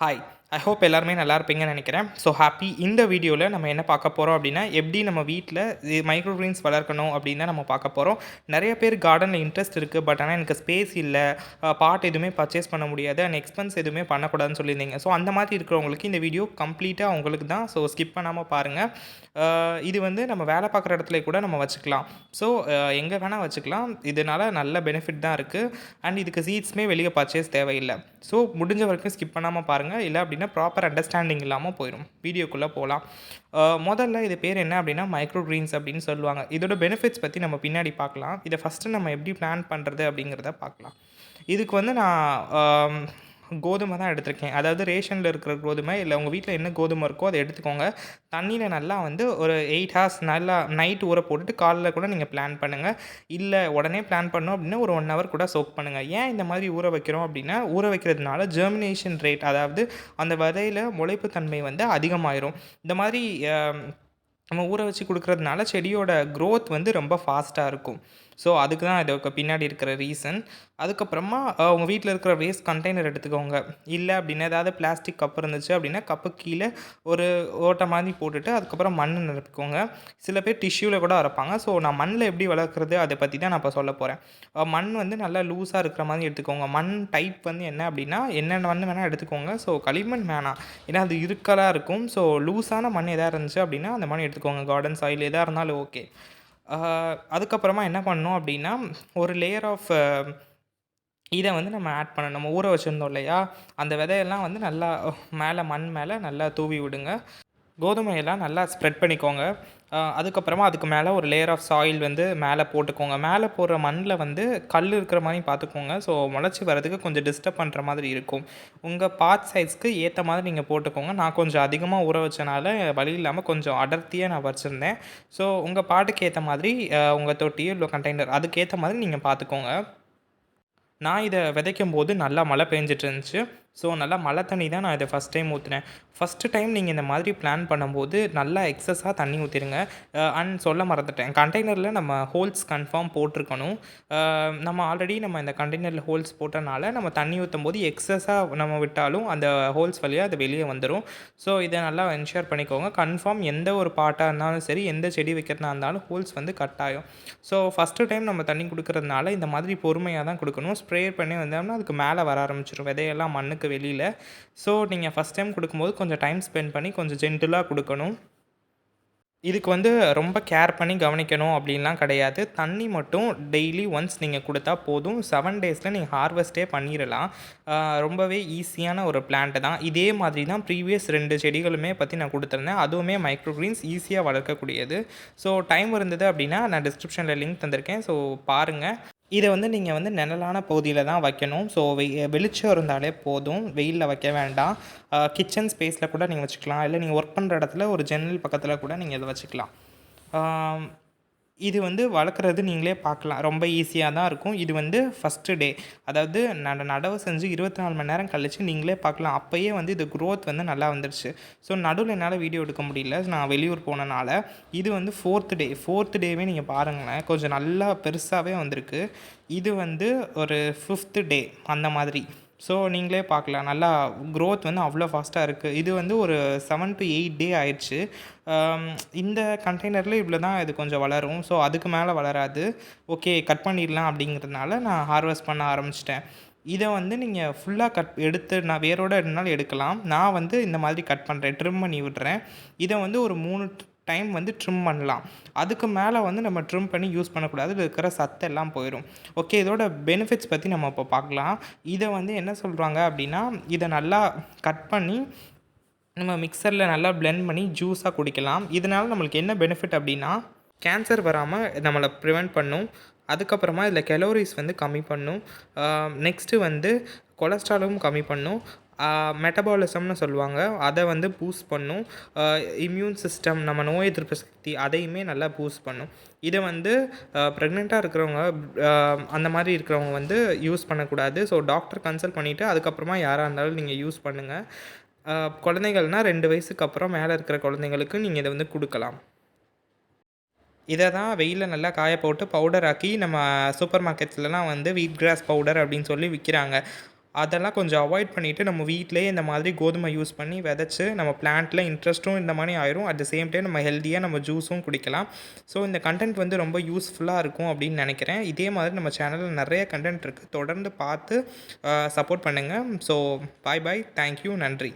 Hi! I hope எல்லாருமே நல்லா இருப்பீங்கன்னு நெனைக்கிறேன். So happy. இந்த வீடியோல நம்ம என்ன பார்க்க போறோம் அப்டின்னா, எப்படி நம்ம வீட்ல மைக்ரோ கிரீன்ஸ் வளர்க்கணும் அப்படின்னு தான் நம்ம பார்க்க போறோம். நெறைய பேர் கார்டன்ல இன்ட்ரெஸ்ட் இருக்கு. பட் ஆனா எனக்கு ஸ்பேஸ் இல்ல. பாட் எதுவுமே பர்ச்சேஸ் பண்ண முடியாது. அண்ட் எக்ஸ்பென்ஸ் எதுவுமே பண்ணக்கூடாதுன்னு சொல்லியிருந்தீங்க. ஸோ அந்த மாதிரி இருக்கிறவங்களுக்கு இந்த வீடியோ கம்ப்ளீட்டா உங்களுக்கு தான். ஸோ ஸ்கிப் பண்ணாம பாருங்க. இது வந்து நம்ம வேலை பார்க்குற இடத்துல கூட நம்ம வச்சுக்கலாம். ஸோ எங்கே வேணா வச்சுக்கலாம். இதனால நல்ல பெனிஃபிட் தான் இருக்கு. அண்ட் இதுக்கு சீட்ஸுமே வெளிய பர்ச்சேஸ் தேவையில்ல. ஸோ முடிஞ்ச வரைக்கும் ஸ்கிப் பண்ணாம பாருங்க. இல்ல அப்படின்னா ப்ராப்பர் அண்டர்ஸ்டாண்டிங் இல்லாம போயிரும். வீடியோக்குள்ள போலாம். முதல்ல இது பேர் என்ன அப்படின்னா மைக்ரோ கிரீன்ஸ் அப்படின்னு சொல்லுவாங்க. இதோட பெனிஃபிட்ஸ் பத்தி நம்ம பின்னாடி பார்க்கலாம். இத ஃபர்ஸ்ட்டு நம்ம எப்படி பிளான் பண்றது அப்படிங்கிறத பார்க்கலாம். இதுக்கு வந்து நான் கோதுமை தான் எடுத்திருக்கேன். அதாவது ரேஷன்ல இருக்கிற கோதுமை, இல்ல உங்க வீட்ல என்ன கோதுமை இருக்கோ அத எடுத்துக்கோங்க. தண்ணீல நல்லா வந்து ஒரு 8 ஹார்ஸ் நல்லா நைட் ஊற போட்டுட்டு காலைல கூட நீங்க பிளான் பண்ணுங்க. இல்ல உடனே பிளான் பண்ணணும் அப்படின்னா ஒரு 1 ஹவர் கூட சோக் பண்ணுங்க. ஏன் இந்த மாதிரி ஊற வைக்கிறோம் அப்படின்னா, ஊற வைக்கிறதுனால ஜெர்மினேஷன் ரேட், அதாவது அந்த விதையில முளைப்பு தன்மை வந்து அதிகமாயிரும். இந்த மாதிரி அ நம்ம ஊற வச்சு குடுக்குறதுனால செடியோட குரோத் வந்து ரொம்ப ஃபாஸ்ட்டா இருக்கும். ஸோ அதுக்கு தான் இதுக்கு பின்னாடி இருக்கிற ரீசன். அதுக்கப்புறமா உங்க வீட்ல இருக்கிற வேஸ்ட் கண்டெய்னர் எடுத்துக்கோங்க. இல்ல அப்படின்னா ஏதாவது பிளாஸ்டிக் கப் இருந்துச்சு அப்படின்னா, கப்புக்கு கீழ ஒரு ஓட்ட மாதிரி போட்டுட்டு அதுக்கப்புறம் மண் நிரப்பிக்கோங்க. சில பேர் டிஷ்யூல கூட வளர்ப்பாங்க. ஸோ நான் மண்ல எப்படி வளர்க்குறது அத பத்தி தான் நான் இப்ப சொல்லப் போறேன். மண் வந்து நல்லா லூஸா இருக்கிற மாதிரி எடுத்துக்கோங்க. மண் டைப் வந்து என்ன அப்படின்னா, என்னென்ன மண் வேணா எடுத்துக்கோங்க. ஸோ களிமண் வேணாம். ஏன்னா அது இறுக்கலா இருக்கும். ஸோ லூஸான மண் எதா இருந்துச்சு அப்படின்னா, அந்த மண் எடுத்துக்கோங்க. கார்டன் சாயில் எதா இருந்தாலும் ஓகே. ஆ அதுக்கப்புறமா என்ன பண்ணணும் அப்படின்னா, ஒரு லேயர் ஆஃப் இத வந்து நம்ம ஆட் பண்ணணும். நம்ம ஊற வச்சிருந்தோம் இல்லையா? அந்த விதையெல்லாம் வந்து நல்லா மேல மண் மேல நல்லா தூவி விடுங்க. கோதுமையெல்லாம் நல்லா ஸ்ப்ரெட் பண்ணிக்கோங்க. அதுக்கப்புறமா அதுக்கு மேலே ஒரு லேயர் ஆஃப் சாயில் வந்து மேலே போட்டுக்கோங்க. மேலே போடுற மண்ணில் வந்து கல் இருக்கிற மாதிரி பார்த்துக்கோங்க. ஸோ முளைச்சி வரதுக்கு கொஞ்சம் டிஸ்டர்ப் பண்ணுற மாதிரி இருக்கும். உங்கள் பாட் சைஸ்க்கு ஏற்ற மாதிரி நீங்கள் போட்டுக்கோங்க. நான் கொஞ்சம் அதிகமாக ஊற வச்சனால வழி இல்லாமல் கொஞ்சம் அடர்த்தியாக நான் வச்சுருந்தேன். ஸோ உங்கள் பாட்டுக்கு ஏற்ற மாதிரி உங்கள் தொட்டியோ இல்லை கண்டெய்னர் அதுக்கேற்ற மாதிரி நீங்கள் பார்த்துக்கோங்க. நான் இத விதைக்கும்போது நல்லா மழை பெஞ்சிட்டு இருந்துச்சு. ஸோ நல்லா மழை தண்ணி தான் நான் இத ஃபஸ்ட் டைம் ஊத்துனேன். ஃபஸ்ட்டு டைம் நீங்க இந்த மாதிரி பிளான் பண்ணும்போது நல்லா எக்ஸஸா தண்ணி ஊத்திருங்க. அண்ட் சொல்ல மறந்துட்டேன். கண்டெய்னர்ல நம்ம ஹோல்ஸ் கன்ஃபார்ம் போட்டிருக்கணும். நம்ம இந்த கண்டெய்னர்ல ஹோல்ஸ் போட்டனால நம்ம தண்ணி ஊத்தும்போது எக்ஸஸா நம்ம விட்டாலும் அந்த ஹோல்ஸ் வழியா அது வெளிய வந்துரும். ஸோ இத நல்லா என்ஷூர் பண்ணிக்கோங்க. கன்ஃபார்ம் எந்த ஒரு பாட்டா இருந்தாலும் சரி, எந்த செடி வைக்கிறதா இருந்தாலும் ஹோல்ஸ் வந்து கட்டாயம். ஸோ ஃபஸ்ட்டு டைம் நம்ம தண்ணி குடுக்குறதுனால இந்த மாதிரி பொறுமையா தான் குடுக்கணும். ஸ்ப்ரே பண்ணி வந்தோம்னா அதுக்கு மேலே வர ஆரம்பிச்சுரும் விதையெல்லாம் மண்ணுக்கு வெளியில். ஸோ நீங்கள் ஃபஸ்ட் டைம் கொடுக்கும்போது கொஞ்சம் டைம் ஸ்பெண்ட் பண்ணி கொஞ்சம் ஜென்டிலாக கொடுக்கணும். இதுக்கு வந்து ரொம்ப கேர் பண்ணி கவனிக்கணும் அப்படின்லாம் கிடையாது. தண்ணி மட்டும் டெய்லி ஒன்ஸ் நீங்கள் கொடுத்தா போதும். 7 டேஸில் நீங்கள் ஹார்வெஸ்ட்டே பண்ணிடலாம். ரொம்பவே ஈஸியான ஒரு பிளான்ட்டு தான். இதே மாதிரி தான் ப்ரீவியஸ் 2 செடிகளுமே பற்றி நான் கொடுத்துருந்தேன். அதுவுமே மைக்ரோ கிரீன்ஸ் ஈஸியாக வளர்க்கக்கூடியது. ஸோ டைம் இருந்தது அப்படின்னா நான் டிஸ்கிரிப்ஷனில் லிங்க் தந்திருக்கேன். ஸோ பாருங்கள். இத வந்து நீங்க வந்து நிழலான பகுதியில தான் வைக்கணும். ஸோ வெளிச்சம் இருந்தாலே போதும். வெயில்ல வைக்க வேண்டாம். கிச்சன் ஸ்பேஸ்ல கூட நீங்க வச்சுக்கலாம். இல்ல நீங்க ஒர்க் பண்ற இடத்துல ஒரு ஜன்னல் பக்கத்துல கூட நீங்க இத வச்சுக்கலாம். ஆம். இது வந்து வளர்க்குறது நீங்களே பார்க்கலாம். ரொம்ப ஈஸியா தான் இருக்கும். இது வந்து ஃபர்ஸ்ட்டு டே. அதாவது நடவு செஞ்சு 24 மணி நேரம் கழிச்சு நீங்களே பார்க்கலாம். அப்பயே வந்து இது குரோத் வந்து நல்லா வந்துருச்சு. ஸோ நடுவுல என்னால வீடியோ எடுக்க முடியல. நான் வெளியூர் போனனால. இது வந்து 4த் டே. 4த் டேவே நீங்க பாருங்களேன். கொஞ்சம் நல்லா பெருசாவே வந்திருக்கு. இது வந்து ஒரு 5த் டே அந்த மாதிரி. ஸோ நீங்களே பார்க்கலாம். நல்லா குரோத் வந்து அவ்வளோ ஃபாஸ்ட்டாக இருக்குது. இது வந்து ஒரு 7 to 8 டே ஆயிடுச்சு. இந்த கண்டெய்னரில் இவ்வளோ தான் இது கொஞ்சம் வளரும். ஸோ அதுக்கு மேலே வளராது. ஓகே, கட் பண்ணிடலாம் அப்படிங்கிறதுனால நான் ஹார்வெஸ்ட் பண்ண ஆரம்பிச்சிட்டேன். இதை வந்து நீங்கள் ஃபுல்லாக எடுத்து நான் வேரோடு இருந்தாலும் எடுக்கலாம். நான் வந்து இந்த மாதிரி கட் பண்ணுறேன், ட்ரிம் பண்ணி விடுறேன். இதை வந்து ஒரு 3 டைம் வந்து ட்ரிம் பண்ணலாம். அதுக்கு மேலே வந்து நம்ம ட்ரிம் பண்ணி யூஸ் பண்ணக்கூடாது. இதில் இருக்கிற சத்தெல்லாம் போயிடும். ஓகே, இதோட பெனிஃபிட்ஸ் பற்றி நம்ம இப்போ பார்க்கலாம். இதை வந்து என்ன சொல்கிறாங்க அப்படின்னா, இதை நல்லா கட் பண்ணி நம்ம மிக்சரில் நல்லா பிளெண்ட் பண்ணி ஜூஸாக குடிக்கலாம். இதனால் நம்மளுக்கு என்ன பெனிஃபிட் அப்படின்னா, கேன்சர் வராமல் நம்மளை ப்ரிவெண்ட் பண்ணும். அதுக்கப்புறமா இதில் கலோரிஸ் வந்து கம்மி பண்ணும். நெக்ஸ்ட்டு வந்து கொலஸ்ட்ராலும் கம்மி பண்ணும். மெட்டபாலிசம்னு சொல்லுவாங்க. அதை வந்து பூஸ்ட் பண்ணும். இம்யூன் சிஸ்டம், நம்ம நோய் எதிர்ப்பு சக்தி அதையுமே நல்லா பூஸ்ட் பண்ணும். இதை வந்து ப்ரெக்னெண்ட்டாக இருக்கிறவங்க, அந்த மாதிரி இருக்கிறவங்க வந்து யூஸ் பண்ணக்கூடாது. ஸோ டாக்டர் கன்சல்ட் பண்ணிவிட்டு அதுக்கப்புறமா யாராக இருந்தாலும் நீங்கள் யூஸ் பண்ணுங்கள். குழந்தைகள்னால் 2 வயசுக்கு அப்புறம் மேலே இருக்கிற குழந்தைங்களுக்கு நீங்கள் இதை வந்து கொடுக்கலாம். இதை தான் வெயிலில் நல்லா காய போட்டு பவுடர் ஆக்கி நம்ம சூப்பர் மார்க்கெட்ஸ்லலாம் வந்து வீட் கிராஸ் பவுடர் அப்படின்னு சொல்லி விற்கிறாங்க. அதெல்லாம் கொஞ்சம் அவாய்ட் பண்ணிவிட்டு நம்ம வீட்டிலேயே இந்த மாதிரி கோதுமை யூஸ் பண்ணி விதைச்சு நம்ம பிளான்ட்டில் இன்ட்ரெஸ்ட்டும் இந்த மாதிரி ஆயிரும். அட் த சேம் டைம் நம்ம ஹெல்த்தியாக நம்ம ஜூஸும் குடிக்கலாம். ஸோ இந்த கண்டென்ட் வந்து ரொம்ப யூஸ்ஃபுல்லாக இருக்கும் அப்படின்னு நினைக்கிறேன். இதே மாதிரி நம்ம சேனலில் நிறைய கண்டென்ட் இருக்குது. தொடர்ந்து பார்த்து சப்போர்ட் பண்ணுங்கள். ஸோ பாய் பாய். தேங்க்யூ. நன்றி.